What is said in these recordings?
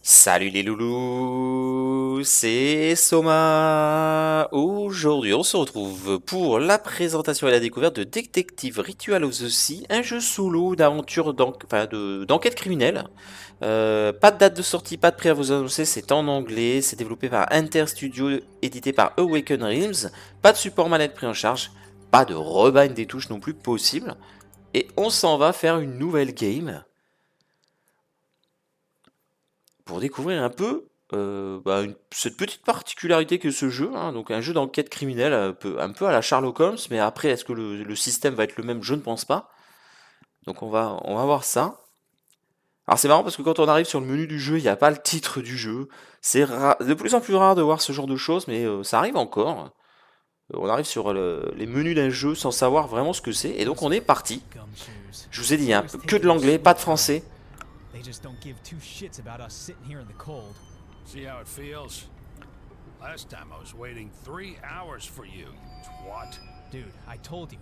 Salut les loulous, c'est Soma. Aujourd'hui, on se retrouve pour la présentation et la découverte de Détective Ritual of the Sea, un jeu solo d'aventure d'enquête criminelle. Pas de date de sortie, pas de prix à vous annoncer, c'est en anglais, c'est développé par Inter Studio, édité par Awaken Realms, pas de support manette pris en charge, pas de rebind des touches non plus possible, et on s'en va faire une nouvelle game pour découvrir un peu cette petite particularité que ce jeu, hein, donc un jeu d'enquête criminelle un peu à la Sherlock Holmes, mais après est-ce que le système va être le même? Je ne pense pas. Donc on va voir ça. Alors c'est marrant parce que quand on arrive sur le menu du jeu, il n'y a pas le titre du jeu. C'est de plus en plus rare de voir ce genre de choses, mais ça arrive encore. On arrive sur les menus d'un jeu sans savoir vraiment ce que c'est, et donc on est parti. Je vous ai dit, hein, que de l'anglais, pas de français. They just don't give two shits about us sitting here in the cold. See how it feels? Last time I was waiting 3 hours for you, you twat. Dude, I told you.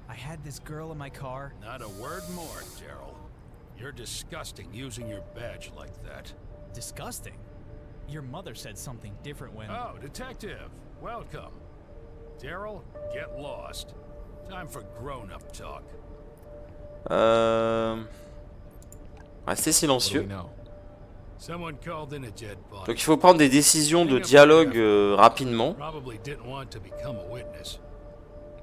I had this girl in my car. Not a word more, Daryl. You're disgusting using your badge like that. Disgusting. Your mother said something different when... Oh, detective. Welcome. Daryl, get lost. Time for grown-up talk. Restez silencieux. Someone called in a dead body. Donc il faut prendre des décisions de dialogue rapidement. Probably didn't want to become a witness.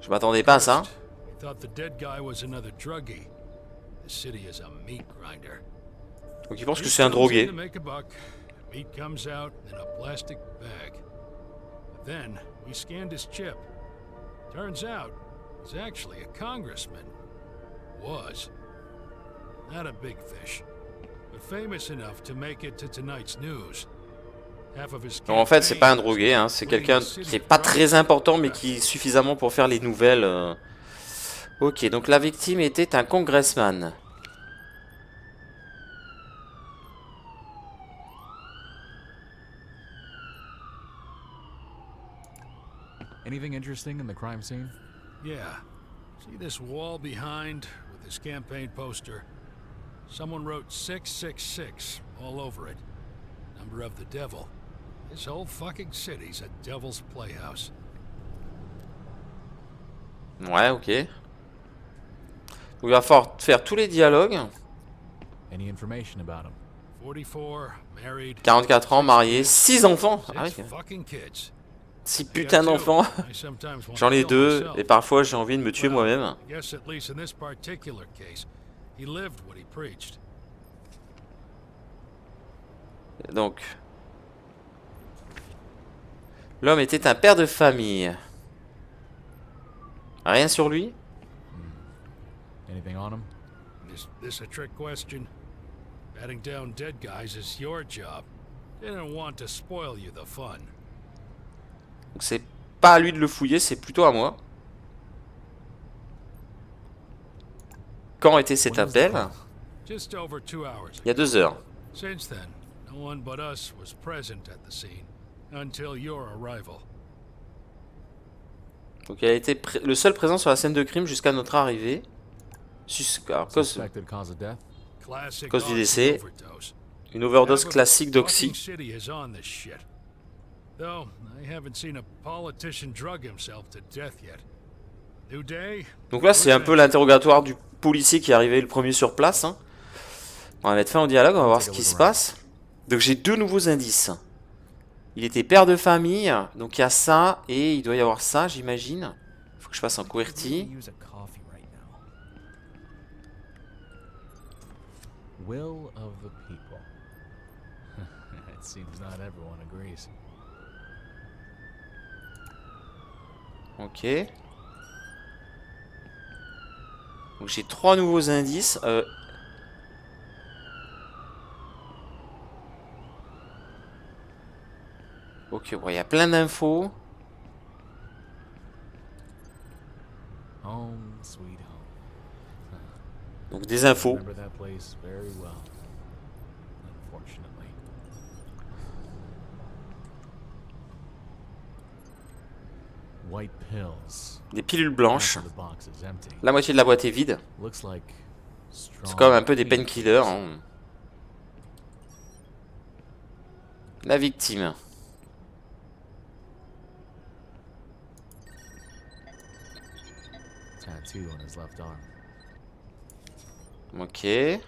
Je m'attendais pas à ça. He thought the dead guy was another druggie. The city is a meat grinder. Donc il pense que c'est un drogué. Meat comes out in a plastic bag. Then we scanned his chip. Turns out he's actually a congressman. Was. Not a big fish, but famous enough to make it to tonight's news. Donc en fait c'est pas un drogué, hein, c'est quelqu'un qui est pas très important mais qui est suffisamment pour faire les nouvelles. Ok, donc la victime était un congressman. Anything interesting in the crime scene? Yeah. See this wall behind with his campaign poster? Someone wrote 666 all over it. Number of the devil. This whole fucking city's a devil's playhouse. Ouais, ok. Donc il va falloir faire tous les dialogues. Any information about him? 44, married, 44 ans, marié, 6 enfants. Ah six oui, fucking kids. 6 putains d'enfants. J'en ai 2 et parfois j'ai envie de me tuer moi-même. I guess at least in this particular case, he lived what he preached. Donc, l'homme était un père de famille. Rien sur lui? Anything on him? Is this a trick question? Batting down dead guys is your job. Didn't want to spoil you the fun. Donc c'est pas à lui de le fouiller, c'est plutôt à moi. Quand était cet appel? Just over 2 hours. Il y a 2 heures. Since then, no one but us was present at the scene until your arrival. Donc il a été le seul présent sur la scène de crime jusqu'à notre arrivée. Alors, Suspected cause of death? Classic cause du décès, overdose. une overdose classique Fucking d'oxy. city is on this shit. Though I haven't seen a politician drug himself to death yet. New day. Donc là c'est un peu l'interrogatoire du policier qui est arrivé le premier sur place, hein. On va mettre fin au dialogue, on va voir ce qui se passe. Donc j'ai 2 nouveaux indices. Il était père de famille, donc il y a ça et il doit y avoir ça, j'imagine. Faut que je fasse un QWERTY. Use a coffee right now. Will of the people. It seems not everyone agrees. Ok. Donc j'ai 3 nouveaux indices. Ok, bon, il y a plein d'infos. Home, sweet home. Donc des infos. Remember that place very well. Unfortunately. White pills. Des pilules blanches. Half of the box is empty. La moitié de la boîte est vide. Looks like C'est comme un peu des strong painkillers, hein. La victime. Tattoo on his left arm. Ok.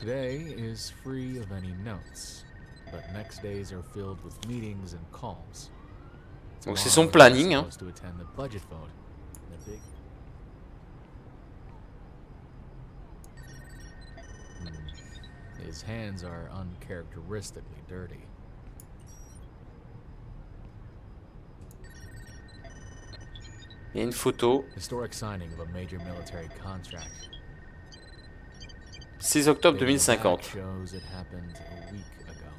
Today is free of any notes, but next days are filled with meetings and calls. Donc c'est son Tomorrow, he's planning, hein. supposed to attend the budget vote. The big... His hands are uncharacteristically dirty. Il y a une photo. Historic signing of a major military contract. 6 octobre Dating back 2050. shows it happened a week ago.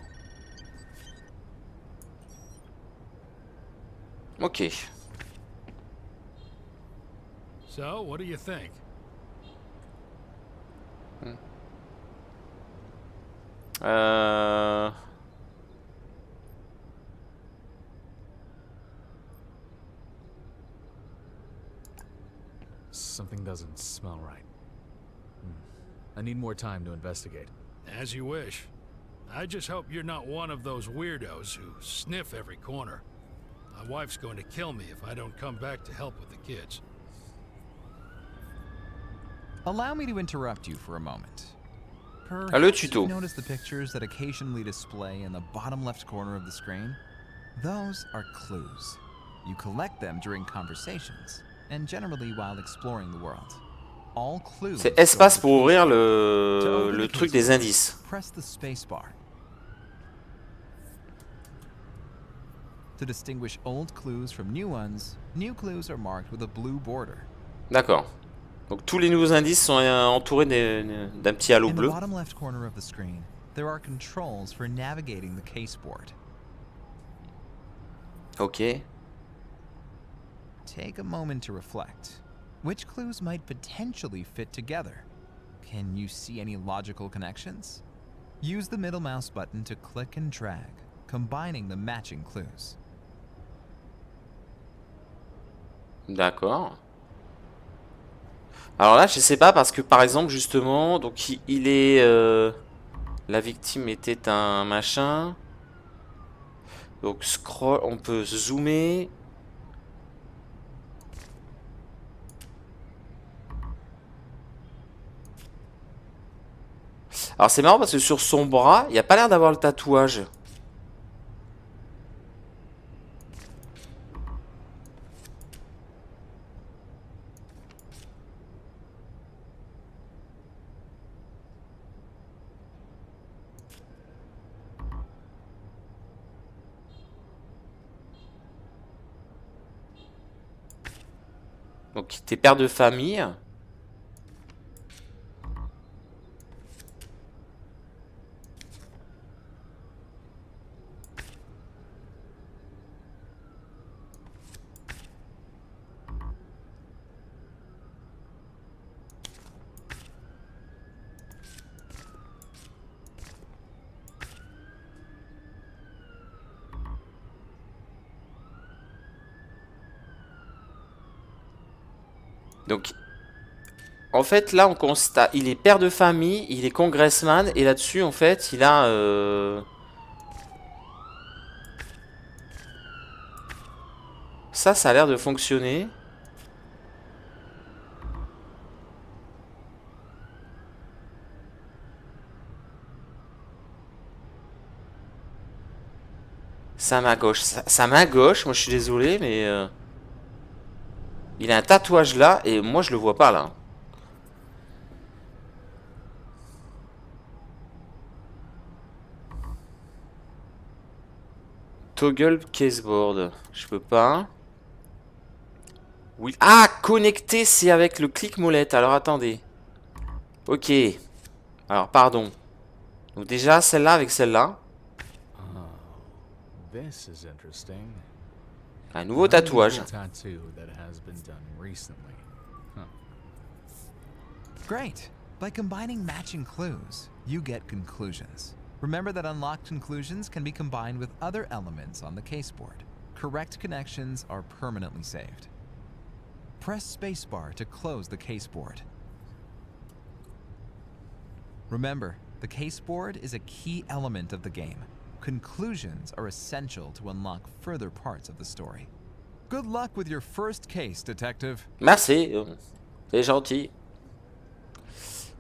Ok. So, what do you think? Euh... Something doesn't smell right. I need more time to investigate. As you wish. I just hope you're not one of those weirdos who sniff every corner. My wife's going to kill me if I don't come back to help with the kids. Allow me to interrupt you for a moment. le Perhaps tuto. you've noticed the pictures that occasionally display in the bottom left corner of the screen? Those are clues. You collect them during conversations, and generally while exploring the world. All clues C'est go espace to pour the ouvrir case. To open le the truc case des indices. press the space bar. To distinguish old clues from new ones, new clues are marked with a blue border. D'accord. Donc tous les nouveaux indices sont entourés d'un petit halo In the bleu. bottom left corner of the screen, there are controls for navigating the case board. Ok. Take a moment to reflect. Which clues might potentially fit together? Can you see any logical connections? Use the middle mouse button to click and drag, combining the matching clues. D'accord. Alors là, je sais pas parce que par exemple justement, donc il est la victime était un machin. Donc scroll, on peut zoomer. Alors c'est marrant parce que sur son bras, il n'y a pas l'air d'avoir le tatouage. Donc t'es père de famille. Donc, en fait, là, on constate, il est père de famille, il est congressman, et là-dessus, en fait, il a... Ça a l'air de fonctionner. Sa main gauche. Sa main gauche, moi je suis désolé, mais... il a un tatouage là, et moi je le vois pas là. Toggle caseboard. Je peux pas. Oui. Ah, connecter, c'est avec le clic molette. Alors attendez. Ok. Alors pardon. Donc déjà celle-là avec celle-là. This is interesting. Un nouveau tatouage. Tattoo that has been done recently. Great! By combining matching clues, you get conclusions. Remember that unlocked conclusions can be combined with other elements on the caseboard. Correct connections are permanently saved. Press spacebar to close the caseboard. Remember, the caseboard is a key element of the game. Conclusions are essential to unlock further parts of the story. Good luck with your first case, detective. Merci, c'est gentil.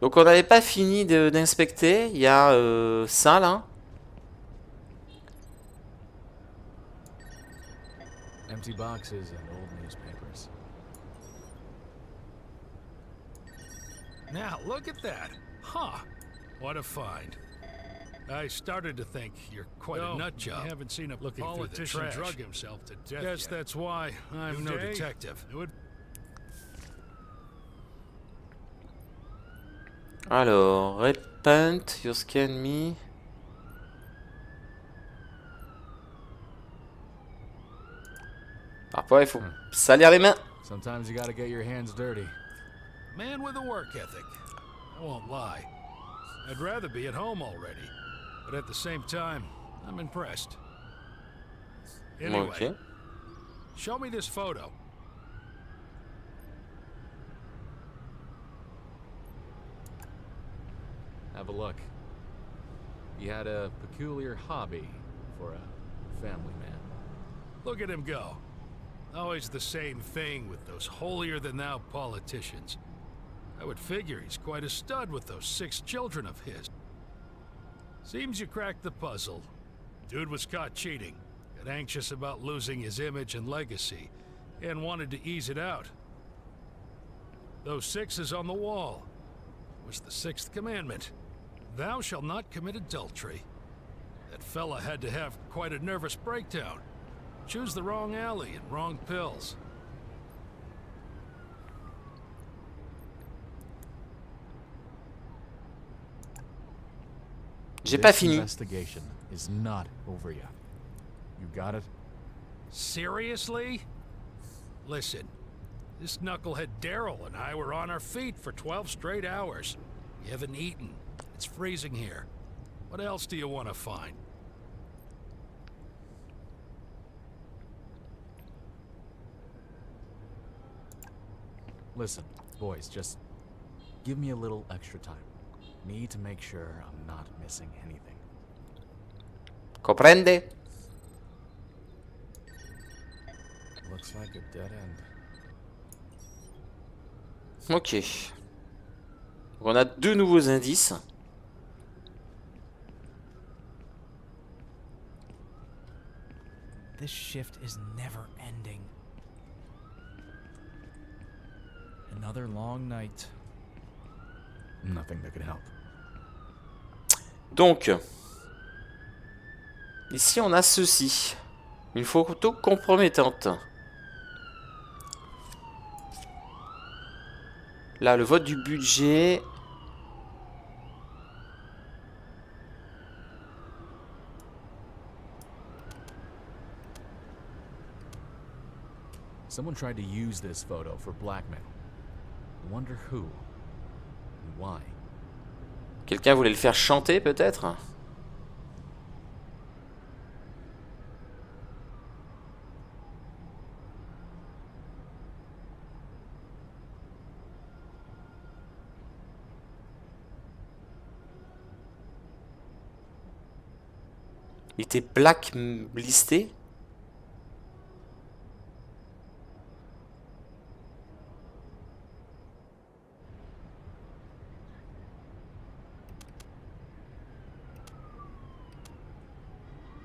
Donc on n'avait pas fini d'inspecter. Il y a ça là. Empty boxes and old newspapers. Now, look at that. Huh. What a find. I started to think you're quite a nut job. I haven't seen a politician drug himself to death. Guess that's why I'm no detective. Alors, repent, your scan me. Parfois, il faut salir les mains. Sometimes you gotta get your hands dirty. Man with a work ethic. I won't lie. I'd rather be at home already. But at the same time, I'm impressed. Anyway, Ok. show me this photo. Have a look. He had a peculiar hobby for a family man. Look at him go. Always the same thing with those holier-than-thou politicians. I would figure he's quite a stud with those 6 children of his. Seems you cracked the puzzle. Dude was caught cheating, got anxious about losing his image and legacy, and wanted to ease it out. Those 6s on the wall was the 6th commandment. Thou shalt not commit adultery. That fella had to have quite a nervous breakdown. Choose the wrong alley and wrong pills. J'ai pas This fini. investigation is not over yet. You got it? Seriously? Listen, this knucklehead Daryl and I were on our feet for 12 straight hours. We haven't eaten. It's freezing here. What else do you want to find? Listen, boys, just give me a little extra time. Need to make sure I'm not missing anything. Comprende? Looks like a dead end. Ok. On a 2 nouveaux indices. This shift is never ending. Another long night. Nothing that could help. Donc, ici on a ceci. Une photo compromettante. Là, le vote du budget. Someone tried to use this photo for blackmail. I wonder who and why. Quelqu'un voulait le faire chanter peut-être? Il était blacklisté?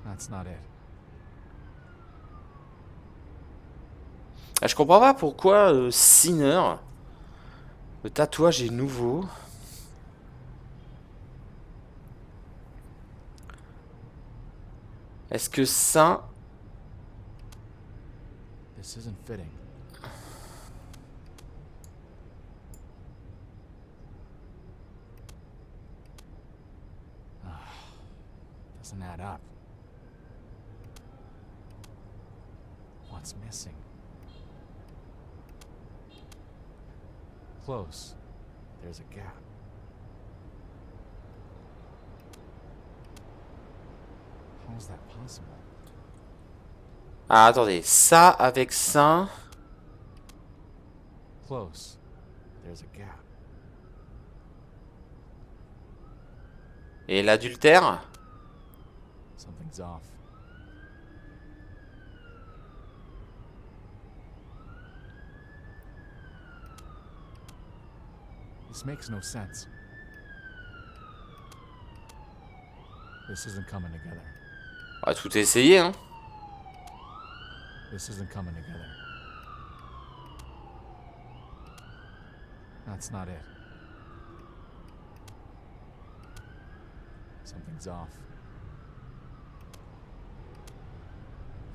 That's not it. Ah, je comprends pas pourquoi Sinner, le tatouage est nouveau. Est-ce que ça... This isn't fitting. Doesn't add up. What's missing? Close. There's a gap. How is that possible? Ah, attendez, ça avec ça... Close. There's a gap. Et l'adultère? Something Something's off. This makes no sense. This isn't coming together. On va tout essayer, hein. This isn't coming together. That's not it. Something's off.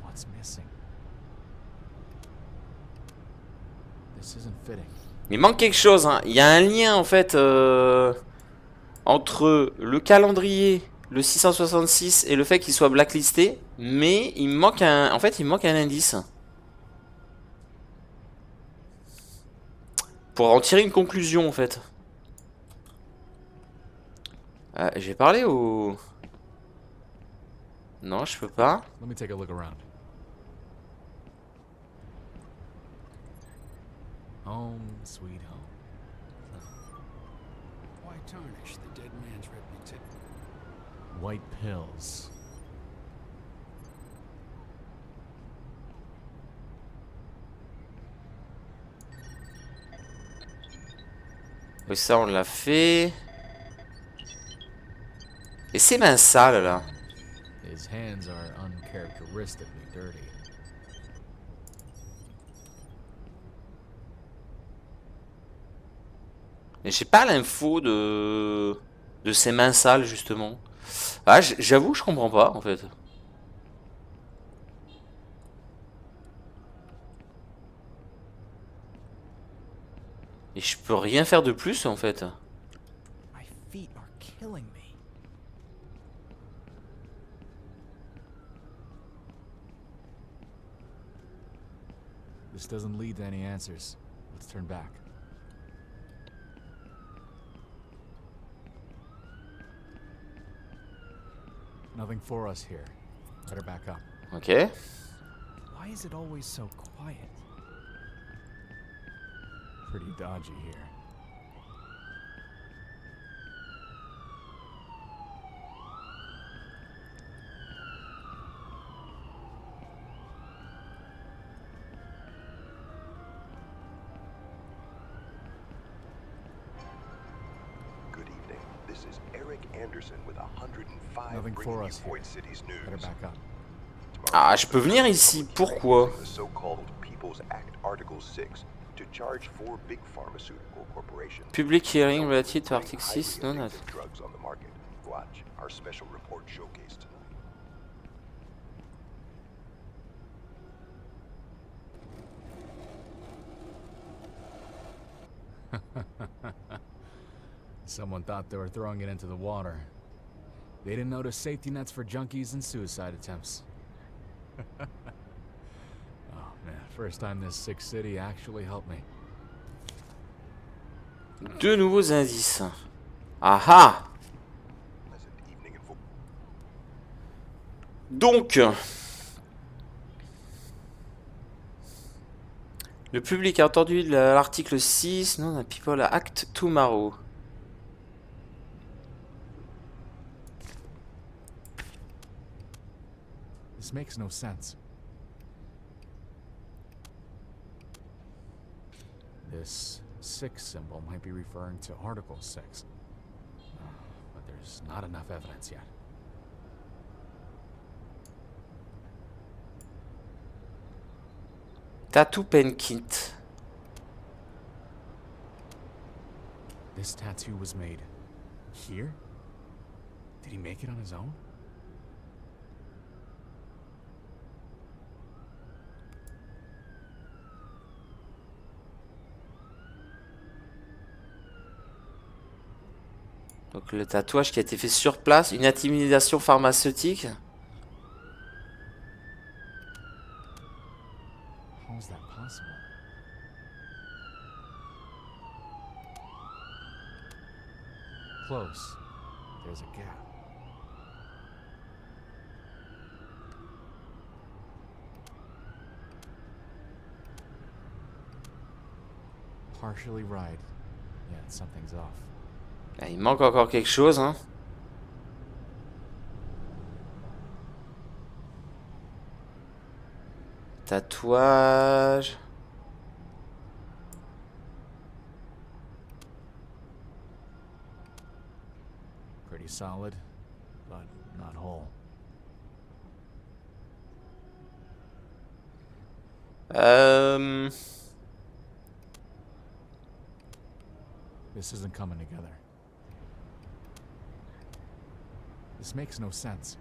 What's missing? This isn't fitting. Il manque quelque chose, hein. Il y a un lien en fait entre le calendrier, le 666 et le fait qu'il soit blacklisté, mais il me manque un, en fait, il me manque un indice pour en tirer une conclusion en fait. J'ai parlé au... Non, je peux pas. Let me take a look around. Home, sweet home. Why tarnish the dead man's reputation? White pills. Oui, ça on l'a fait. Et ses mains sales là. His hands are uncharacteristically dirty. Mais j'ai pas l'info de ses mains sales justement. Ah, j'avoue, je comprends pas en fait. Et je peux rien faire de plus en fait. My feet are killing me. This doesn't lead to any answers. Let's turn back. Nothing for us here. Better back up. Ok. Why is it always so quiet? Pretty dodgy here. Good evening. This is Eric Anderson with 105 Nothing for bringing you us here. Point City's Better news. back up. Ah, je peux venir ici. Pourquoi? The so-called People's Act Article 6 to charge 4 big pharmaceutical corporations. Public hearing related to Article 6, non, non. Drugs on the market. Watch our special report showcase tonight. Someone thought they were throwing it into the water. They didn't notice safety nets for junkies and suicide attempts. Oh man, first time this sick city actually helped me. Deux nouveaux indices. Ah ah! Pleasant evening and Donc, le public a entendu l'article 6, non, People Act Tomorrow. This makes no sense. This 6 symbol might be referring to Article 6. But there's not enough evidence yet. Tattoo pen kit. This tattoo was made here? Did he make it on his own? Donc le tatouage qui a été fait sur place, une intimidation pharmaceutique. How is that possible? Close. There's a gap. Partially right. Yeah, something's off. Ah, il manque encore quelque chose, hein. Tatouage. Pretty solid, but not whole. This isn't coming together. This makes no sense.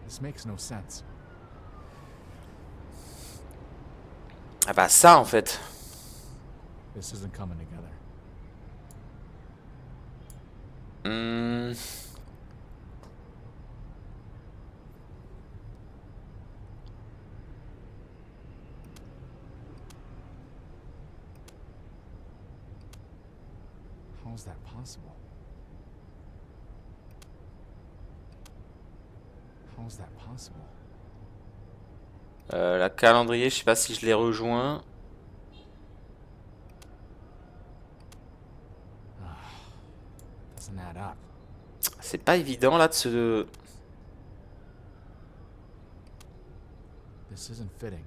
This makes no sense. Ah bah ça en fait. This isn't coming together. Hmm. How is that possible? How is that possible? La calendrier, je sais pas si je les rejoins. Doesn't add up. C'est pas évident là de se... This isn't fitting.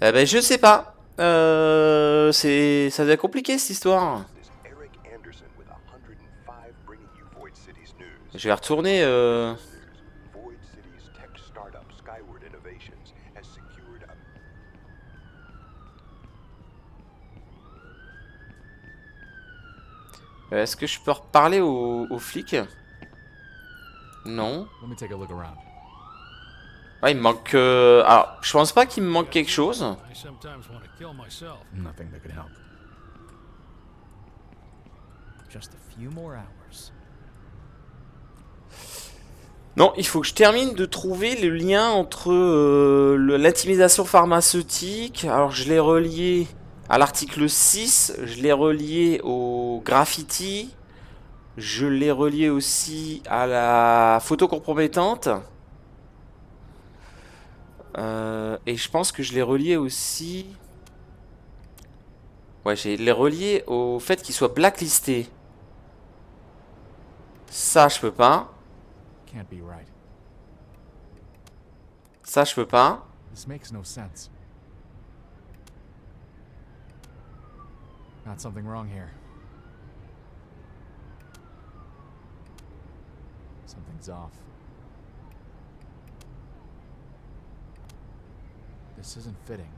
Eh ben je sais pas. Ça devient compliqué cette histoire. This Eric Anderson with 105 bringing you Void City's news. Je vais retourner. Void City's tech startup Skyward Innovations has secured a Est-ce que je peux reparler aux flics? Non. Let me take a look around. Ouais, il me manque. Alors, je pense pas qu'il me manque quelque chose. I sometimes want to kill myself. Nothing that could help. Just a few more hours. Non, il faut que je termine de trouver le lien entre l'intimidation pharmaceutique. Alors, je l'ai relié à l'article 6, je l'ai relié au graffiti, je l'ai relié aussi à la photo compromettante. Et je pense que je l'ai relié aussi... Ouais, je l'ai relié au fait qu'il soit blacklisté. Ça, je peux pas. Can't be right. Ça, je peux pas. This makes no sense. Got something wrong here. Something's off. This isn't fitting.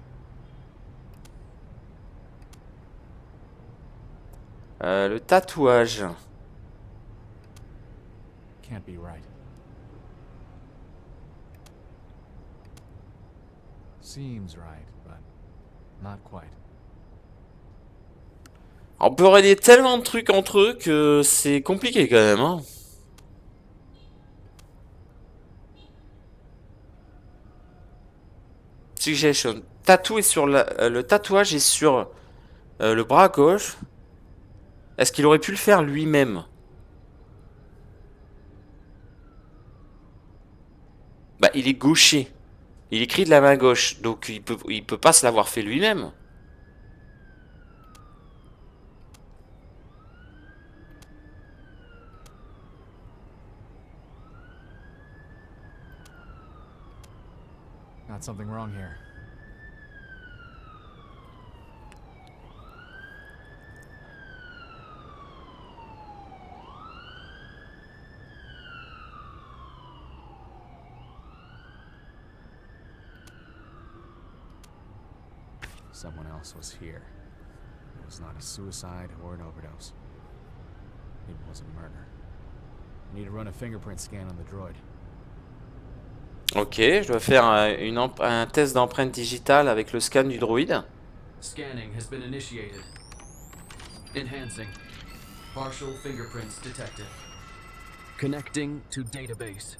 Le tatouage. Can't be right. Seems right, but not quite. On peut relier tellement de trucs entre eux que c'est compliqué quand même, hein. Suggestion. Tatou est sur le tatouage est sur le bras gauche. Est-ce qu'il aurait pu le faire lui-même? Bah, il est gaucher. Il écrit de la main gauche, donc il peut pas se l'avoir fait lui-même. Got something wrong here. Someone else was here. It was not a suicide or an overdose. It was a murder. I need to run a fingerprint scan on the droid. Ok, je dois faire un test d'empreinte digitale avec le scan du droïde. Scanning has been initiated. Enhancing. Partial fingerprints detected. Connecting to database.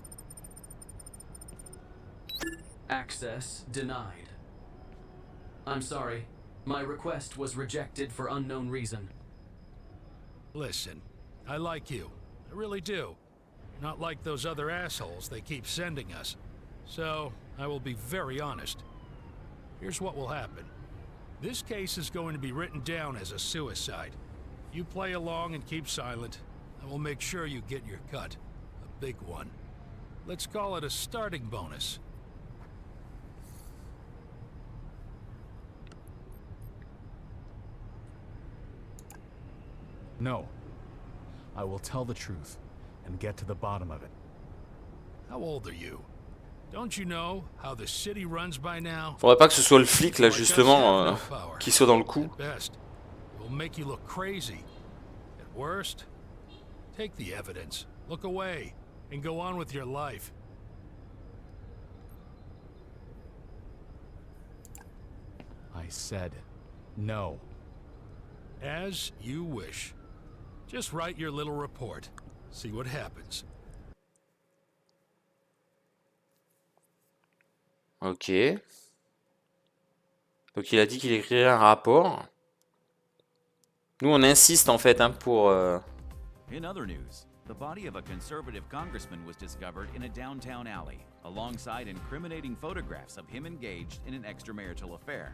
Access denied. I'm sorry. My request was rejected for unknown reason. Listen, I like you. I really do. Not like those other assholes they keep sending us. So, I will be very honest. Here's what will happen. This case is going to be written down as a suicide. You play along and keep silent. I will make sure you get your cut. A big one. Let's call it a starting bonus. No. I will tell the truth and get to the bottom of it. How old are you? Don't you know how the city runs by now? Faudrait pas que ce soit le flic là Like us justement have no power. qui soit dans le coup. At best, it will make you look crazy. At worst, take the evidence, look away, and go on with your life. I said no. As you wish. Just write your little report. See what happens. Ok. Donc il a dit qu'il écrirait un rapport. Nous on insiste en fait hein, pour... In other news, the body of a conservative congressman was discovered in a downtown alley, alongside incriminating photographs of him engaged in an extramarital affair.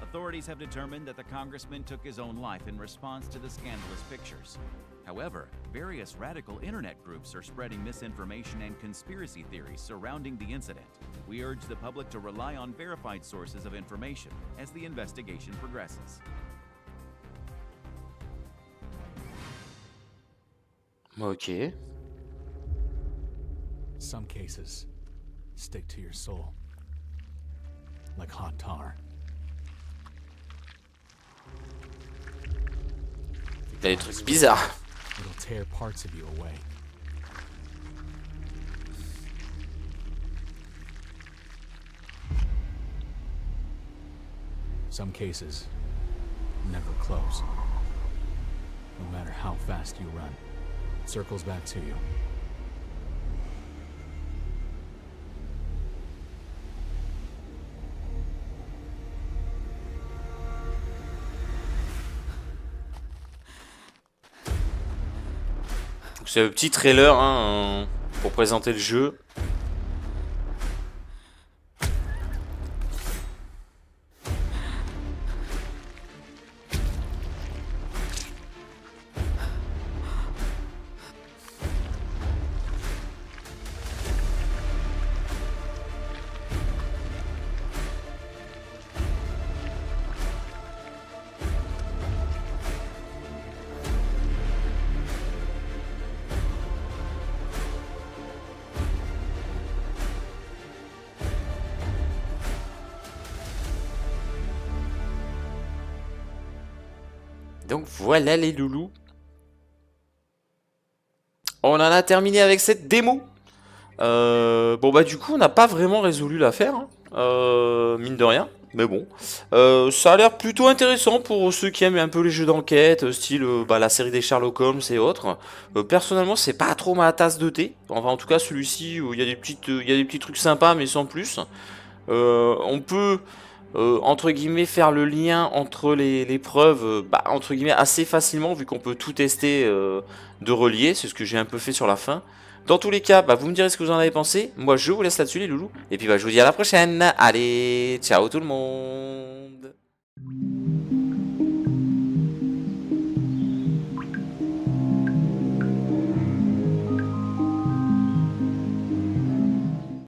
Authorities have determined that the congressman took his own life in response to the scandalous pictures. However, various radical internet groups are spreading misinformation and conspiracy theories surrounding the incident. We urge the public to rely on verified sources of information as the investigation progresses. Ok. Some cases stick to your soul. Like hot tar. Il y a des trucs bizarres. It'll tear parts of you away. Some cases never close. No matter how fast you run, it circles back to you. C'est le petit trailer hein, pour présenter le jeu. Donc voilà les loulous. On en a terminé avec cette démo. Bon bah du coup on n'a pas vraiment résolu l'affaire, hein, mine de rien. Mais bon, ça a l'air plutôt intéressant pour ceux qui aiment un peu les jeux d'enquête, style la série des Sherlock Holmes et autres. Personnellement c'est pas trop ma tasse de thé. Enfin en tout cas celui-ci, il y a des petits trucs sympas mais sans plus. On peut... entre guillemets faire le lien entre les preuves entre guillemets assez facilement vu qu'on peut tout tester de relier, c'est ce que j'ai un peu fait sur la fin. Dans tous les cas, vous me direz ce que vous en avez pensé. Moi je vous laisse là-dessus les loulous. Et puis je vous dis à la prochaine. Allez, ciao tout le monde.